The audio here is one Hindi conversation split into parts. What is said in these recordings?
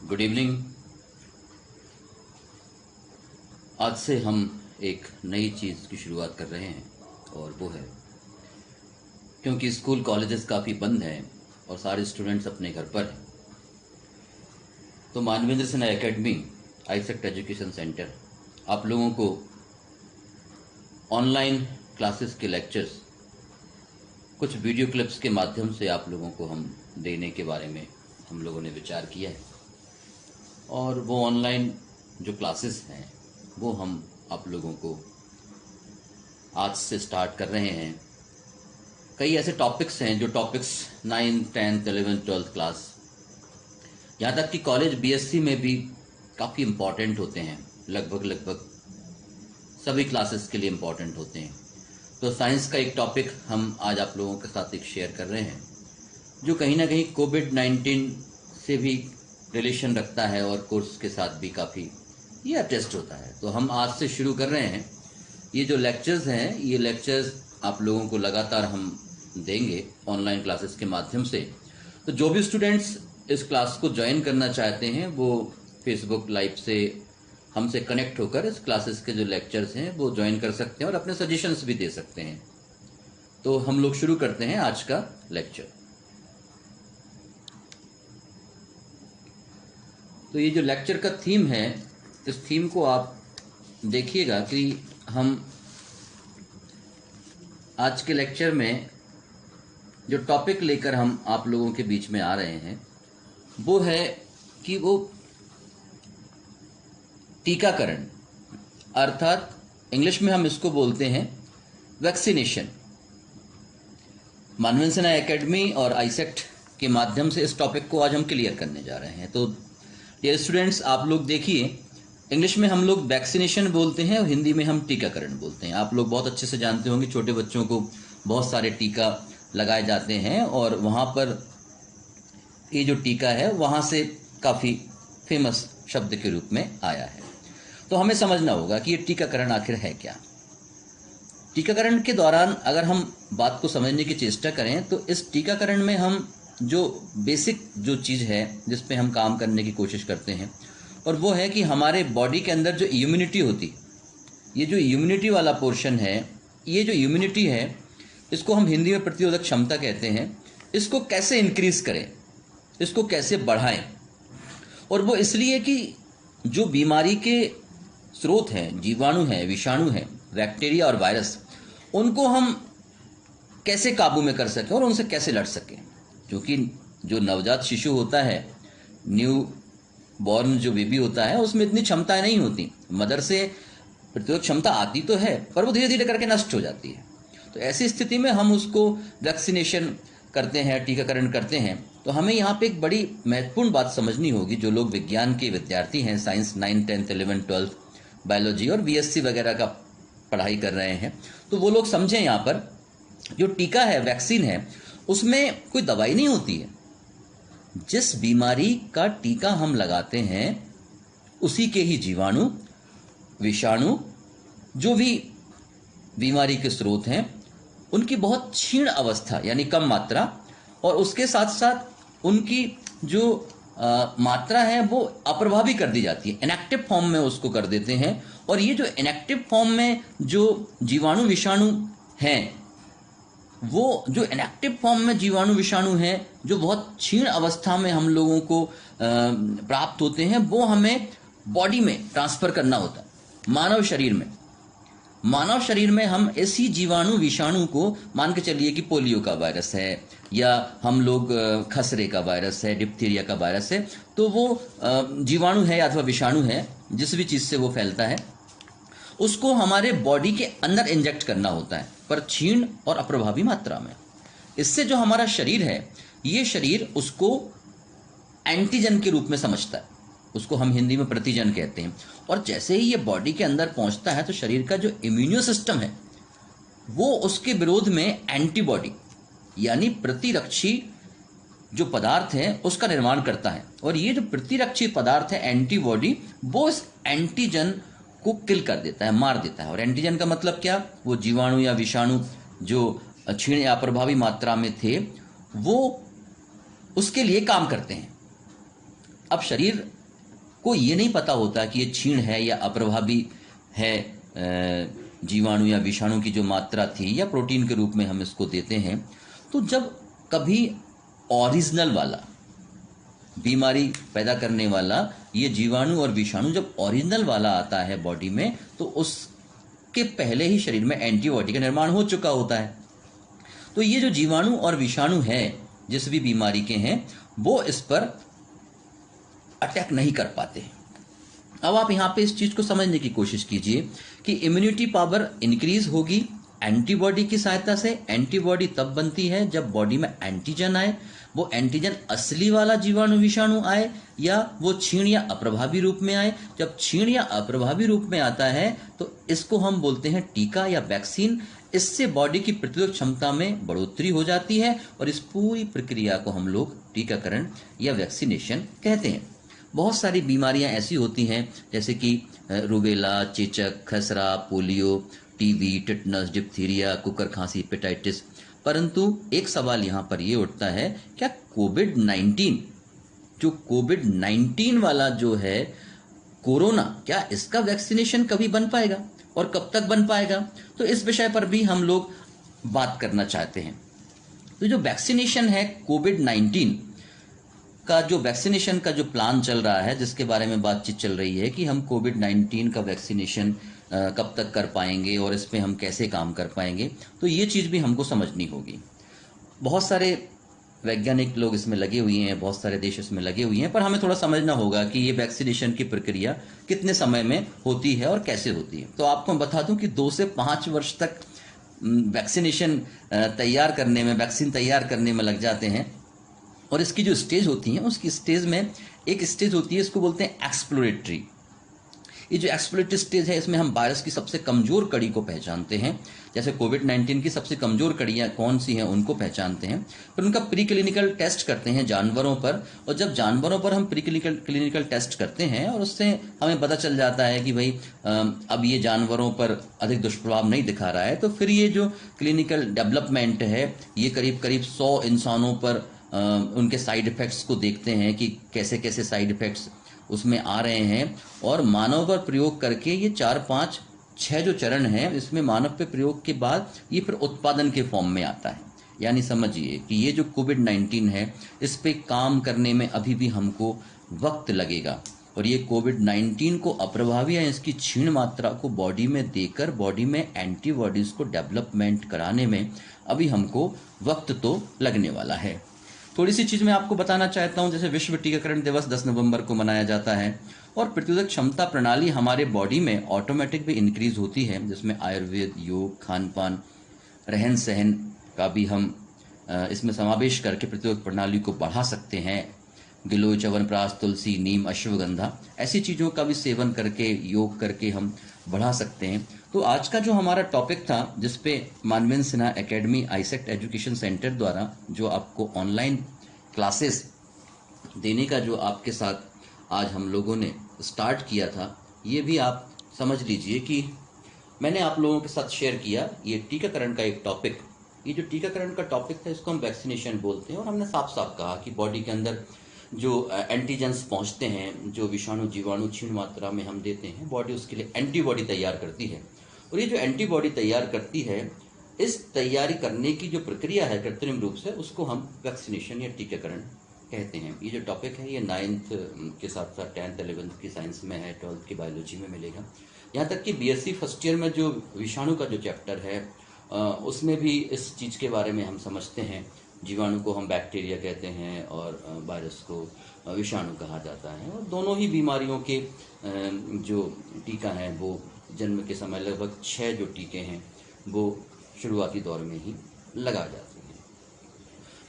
Good evening. आज से हम एक नई चीज़ की शुरुआत कर रहे हैं और वो है क्योंकि स्कूल कॉलेजेस काफ़ी बंद हैं और सारे स्टूडेंट्स अपने घर पर हैं, तो Manvendra Sinha academy AISECT education centre आप लोगों को ऑनलाइन क्लासेस के लेक्चर्स कुछ वीडियो क्लिप्स के माध्यम से आप लोगों को हम देने के बारे में हम लोगों ने विचार किया है। और वो ऑनलाइन जो क्लासेस हैं वो हम आप लोगों को आज से स्टार्ट कर रहे हैं। कई ऐसे टॉपिक्स हैं जो topics 9th 10th 11th 12th class, यहाँ तक कि कॉलेज बीएससी में भी काफ़ी इम्पॉर्टेंट होते हैं। लगभग सभी क्लासेस के लिए इम्पॉर्टेंट होते हैं। तो साइंस का एक टॉपिक हम आज आप लोगों के साथ एक शेयर कर रहे हैं जो कहीं ना कहीं कोविड-19 से भी रिलेशन रखता है और कोर्स के साथ भी काफ़ी ये अटेस्ट होता है। तो हम आज से शुरू कर रहे हैं। ये जो लेक्चर्स हैं ये लेक्चर्स आप लोगों को लगातार हम देंगे ऑनलाइन क्लासेस के माध्यम से। तो जो भी स्टूडेंट्स इस क्लास को ज्वाइन करना चाहते हैं वो फेसबुक लाइव से हमसे कनेक्ट होकर इस क्लासेस के जो लेक्चर्स हैं वो ज्वाइन कर सकते हैं और अपने सजेशंस भी दे सकते हैं। तो हम लोग शुरू करते हैं आज का लेक्चर। तो ये जो लेक्चर का थीम है, इस थीम को आप देखिएगा कि हम आज के लेक्चर में जो टॉपिक लेकर हम आप लोगों के बीच में आ रहे हैं वो है कि वो टीकाकरण, अर्थात इंग्लिश में हम इसको बोलते हैं वैक्सीनेशन। मानवेंद्र सिन्हा एकेडमी और आईसेक्ट के माध्यम से इस टॉपिक को आज हम क्लियर करने जा रहे हैं। तो ये स्टूडेंट्स आप लोग देखिए, इंग्लिश में हम लोग वैक्सीनेशन बोलते हैं और हिंदी में हम टीकाकरण बोलते हैं। आप लोग बहुत अच्छे से जानते होंगे छोटे बच्चों को बहुत सारे टीका लगाए जाते हैं और वहाँ पर ये जो टीका है वहाँ से काफ़ी फेमस शब्द के रूप में आया है। तो हमें समझना होगा कि ये टीकाकरण आखिर है क्या। टीकाकरण के दौरान अगर हम बात को समझने की चेष्टा करें तो इस टीकाकरण में हम जो बेसिक जो चीज़ है जिस पे हम काम करने की कोशिश करते हैं और वो है कि हमारे बॉडी के अंदर जो इम्यूनिटी होती, ये जो इम्यूनिटी वाला पोर्शन है, ये जो इम्यूनिटी है इसको हम हिंदी में प्रतिरोधक क्षमता कहते हैं। इसको कैसे इंक्रीज करें, इसको कैसे बढ़ाएं, और वो इसलिए कि जो बीमारी के स्रोत हैं, जीवाणु हैं, विषाणु हैं, बैक्टीरिया और वायरस, उनको हम कैसे काबू में कर सकें और उनसे कैसे लड़ सकें। क्योंकि जो नवजात शिशु होता है, न्यू बॉर्न जो बेबी होता है, उसमें इतनी क्षमताएं नहीं होती। मदर से प्रतिरोधक क्षमता आती तो है पर वो धीरे धीरे करके नष्ट हो जाती है। तो ऐसी स्थिति में हम उसको वैक्सीनेशन करते हैं, टीकाकरण करते हैं। तो हमें यहाँ पे एक बड़ी महत्वपूर्ण बात समझनी होगी। जो लोग विज्ञान के विद्यार्थी हैं, science 9th 10th 11th 12th biology और बीएससी वगैरह का पढ़ाई कर रहे हैं, तो वो लोग समझें यहाँ पर जो टीका है, वैक्सीन है, उसमें कोई दवाई नहीं होती है। जिस बीमारी का टीका हम लगाते हैं उसी के ही जीवाणु, विषाणु, जो भी बीमारी के स्रोत हैं, उनकी बहुत क्षीण अवस्था यानी कम मात्रा, और उसके साथ साथ उनकी जो मात्रा है वो अप्रभावी कर दी जाती है, इनएक्टिव फॉर्म में उसको कर देते हैं। और ये जो इनएक्टिव फॉर्म में जो जीवाणु विषाणु हैं, वो जो इनएक्टिव फॉर्म में जीवाणु विषाणु हैं जो बहुत क्षीण अवस्था में हम लोगों को प्राप्त होते हैं, वो हमें बॉडी में ट्रांसफर करना होता है। मानव शरीर में हम ऐसी जीवाणु विषाणु को, मान के चलिए कि पोलियो का वायरस है या हम लोग खसरे का वायरस है, डिप्थीरिया का वायरस है, तो वो जीवाणु है अथवा विषाणु है, जिस भी चीज़ से वो फैलता है, उसको हमारे बॉडी के अंदर इंजेक्ट करना होता है, पर क्षीण और अप्रभावी मात्रा में। इससे जो हमारा शरीर है, ये शरीर उसको एंटीजन के रूप में समझता है, उसको हम हिंदी में प्रतिजन कहते हैं। और जैसे ही ये बॉडी के अंदर पहुंचता है तो शरीर का जो इम्यूनो सिस्टम है वो उसके विरोध में एंटीबॉडी यानी प्रतिरक्षी जो पदार्थ है उसका निर्माण करता है। और ये जो प्रतिरक्षी पदार्थ है, एंटीबॉडी, वो इस एंटीजन को किल कर देता है, मार देता है। और एंटीजन का मतलब क्या, वो जीवाणु या विषाणु जो क्षीण या अप्रभावी मात्रा में थे वो उसके लिए काम करते हैं। अब शरीर को ये नहीं पता होता कि ये क्षीण है या अप्रभावी है, जीवाणु या विषाणु की जो मात्रा थी या प्रोटीन के रूप में हम इसको देते हैं। तो जब कभी ओरिजिनल वाला बीमारी पैदा करने वाला ये जीवाणु और विषाणु जब ओरिजिनल वाला आता है बॉडी में, तो उसके पहले ही शरीर में एंटीबॉडी का निर्माण हो चुका होता है। तो ये जो जीवाणु और विषाणु है जिस भी बीमारी के हैं, वो इस पर अटैक नहीं कर पाते। अब आप यहाँ पे इस चीज को समझने की कोशिश कीजिए कि इम्यूनिटी पावर इंक्रीज होगी एंटीबॉडी की सहायता से। एंटीबॉडी तब बनती है जब बॉडी में एंटीजन आए, वो एंटीजन असली वाला जीवाणु विषाणु आए या वो क्षीण या अप्रभावी रूप में आए। जब क्षीण या अप्रभावी रूप में आता है तो इसको हम बोलते हैं टीका या वैक्सीन। इससे बॉडी की प्रतिरोधक क्षमता में बढ़ोतरी हो जाती है और इस पूरी प्रक्रिया को हम लोग टीकाकरण या वैक्सीनेशन कहते हैं। बहुत सारी बीमारियां ऐसी होती हैं जैसे कि रूबेला, चेचक, खसरा, polio, TB, tetanus, diphtheria, cooker खांसी, हेपेटाइटिस। परंतु एक सवाल यहाँ पर ये उठता है, क्या कोविड-19 वाला जो है कोरोना, क्या इसका वैक्सीनेशन कभी बन पाएगा और कब तक बन पाएगा? तो इस विषय पर भी हम लोग बात करना चाहते हैं। तो जो वैक्सीनेशन है कोविड-19 का, जो वैक्सीनेशन का जो प्लान चल रहा है, जिसके बारे में बातचीत चल रही है कि हम कोविड-19 का वैक्सीनेशन कब तक कर पाएंगे और इस पे हम कैसे काम कर पाएंगे, तो ये चीज़ भी हमको समझनी होगी। बहुत सारे वैज्ञानिक लोग इसमें लगे हुए हैं, बहुत सारे देश इसमें लगे हुए हैं, पर हमें थोड़ा समझना होगा कि ये वैक्सीनेशन की प्रक्रिया कितने समय में होती है और कैसे होती है। तो आपको मैं बता दूं कि 2 से 5 वर्ष तक वैक्सीनेशन तैयार करने में, वैक्सीन तैयार करने में लग जाते हैं। और इसकी जो स्टेज होती है, उसकी स्टेज में एक स्टेज होती है, इसको बोलते हैं एक्सप्लोरेटरी। ये जो एक्सप्लोरेटरी स्टेज है, इसमें हम वायरस की सबसे कमजोर कड़ी को पहचानते हैं। जैसे कोविड-19 की सबसे कमजोर कड़ियाँ कौन सी हैं उनको पहचानते हैं, फिर उनका प्री क्लिनिकल टेस्ट करते हैं जानवरों पर। और जब जानवरों पर हम प्री क्लिनिकल टेस्ट करते हैं और उससे हमें पता चल जाता है कि भाई अब ये जानवरों पर अधिक दुष्प्रभाव नहीं दिखा रहा है, तो फिर ये जो क्लिनिकल डेवलपमेंट है, ये करीब करीब 100 इंसानों पर उनके साइड इफेक्ट्स को देखते हैं कि कैसे कैसे साइड इफेक्ट्स उसमें आ रहे हैं। और मानव पर प्रयोग करके ये 4, 5, 6 जो चरण हैं, इसमें मानव पे प्रयोग के बाद ये फिर उत्पादन के फॉर्म में आता है। यानी समझिए कि ये जो कोविड-19 है, इस पे काम करने में अभी भी हमको वक्त लगेगा। और ये कोविड-19 को अप्रभावी या इसकी क्षीण मात्रा को बॉडी में देकर बॉडी में एंटीबॉडीज को डेवलपमेंट कराने में अभी हमको वक्त तो लगने वाला है। थोड़ी सी चीज़ मैं आपको बताना चाहता हूँ। जैसे विश्व टीकाकरण दिवस 10 नवंबर को मनाया जाता है और प्रतिरोधक क्षमता प्रणाली हमारे बॉडी में ऑटोमेटिक भी इंक्रीज होती है, जिसमें आयुर्वेद, योग, खान पान, रहन सहन का भी हम इसमें समावेश करके प्रतिरोधक प्रणाली को बढ़ा सकते हैं। गिलोय, च्यवनप्राश, तुलसी, नीम, अश्वगंधा, ऐसी चीज़ों का भी सेवन करके, योग करके हम बढ़ा सकते हैं। तो आज का जो हमारा टॉपिक था, जिसपे Manvendra Sinha academy AISECT education centre द्वारा जो आपको ऑनलाइन क्लासेस देने का जो आपके साथ आज हम लोगों ने स्टार्ट किया था, ये भी आप समझ लीजिए कि मैंने आप लोगों के साथ शेयर किया ये टीकाकरण का एक टॉपिक। ये जो टीकाकरण का टॉपिक था, इसको हम वैक्सीनेशन बोलते हैं। और हमने साफ साफ कहा कि बॉडी के अंदर जो एंटीजेंस पहुंचते हैं, जो विषाणु जीवाणु क्षीण मात्रा में हम देते हैं, बॉडी उसके लिए एंटीबॉडी तैयार करती है। और ये जो एंटीबॉडी तैयार करती है, इस तैयारी करने की जो प्रक्रिया है कृत्रिम रूप से, उसको हम वैक्सीनेशन या टीकाकरण कहते हैं। ये जो टॉपिक है, ये 9th के साथ साथ 10th 11th की साइंस में है, 12th की बायोलॉजी में मिलेगा। यहाँ तक कि बीएससी फर्स्ट ईयर में जो विषाणु का जो चैप्टर है, उसमें भी इस चीज़ के बारे में हम समझते हैं। जीवाणु को हम बैक्टीरिया कहते हैं और वायरस को विषाणु कहा जाता है। और दोनों ही बीमारियों के जो टीका हैं, वो जन्म के समय लगभग 6 जो टीके हैं वो शुरुआती दौर में ही लगा जाते हैं।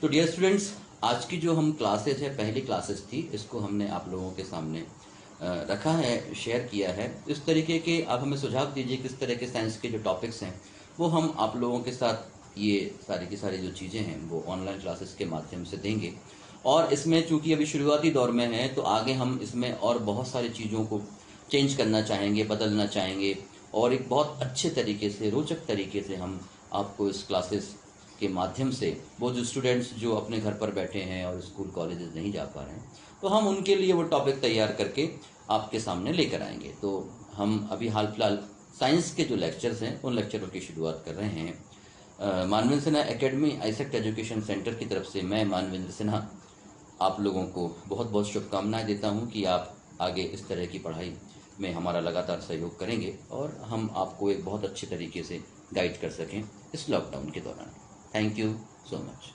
तो डियर स्टूडेंट्स, आज की जो हम क्लासेस है, पहली क्लासेस थी, इसको हमने आप लोगों के सामने रखा है, शेयर किया है। इस तरीके के आप हमें सुझाव दीजिए किस तरह के साइंस के जो टॉपिक्स हैं वो हम आप लोगों के साथ ये सारी की सारी जो चीज़ें हैं वो ऑनलाइन क्लासेस के माध्यम से देंगे। और इसमें चूंकि अभी शुरुआती दौर में है, तो आगे हम इसमें और बहुत सारी चीज़ों को चेंज करना चाहेंगे, बदलना चाहेंगे, और एक बहुत अच्छे तरीके से, रोचक तरीके से हम आपको इस क्लासेस के माध्यम से, वो जो स्टूडेंट्स जो अपने घर पर बैठे हैं और स्कूल कॉलेजेस नहीं जा पा रहे हैं, तो हम उनके लिए वो टॉपिक तैयार करके आपके सामने लेकर आएंगे। तो हम अभी हाल फिलहाल साइंस के जो लेक्चर्स हैं उन लेक्चरों की शुरुआत कर रहे हैं। Manvendra Sinha academy AISECT education centre की तरफ से मैं मानवेंद्र सिन्हा आप लोगों को बहुत बहुत शुभकामनाएं देता हूं कि आप आगे इस तरह की पढ़ाई में हमारा लगातार सहयोग करेंगे और हम आपको एक बहुत अच्छे तरीके से गाइड कर सकें इस लॉकडाउन के दौरान। Thank you so much.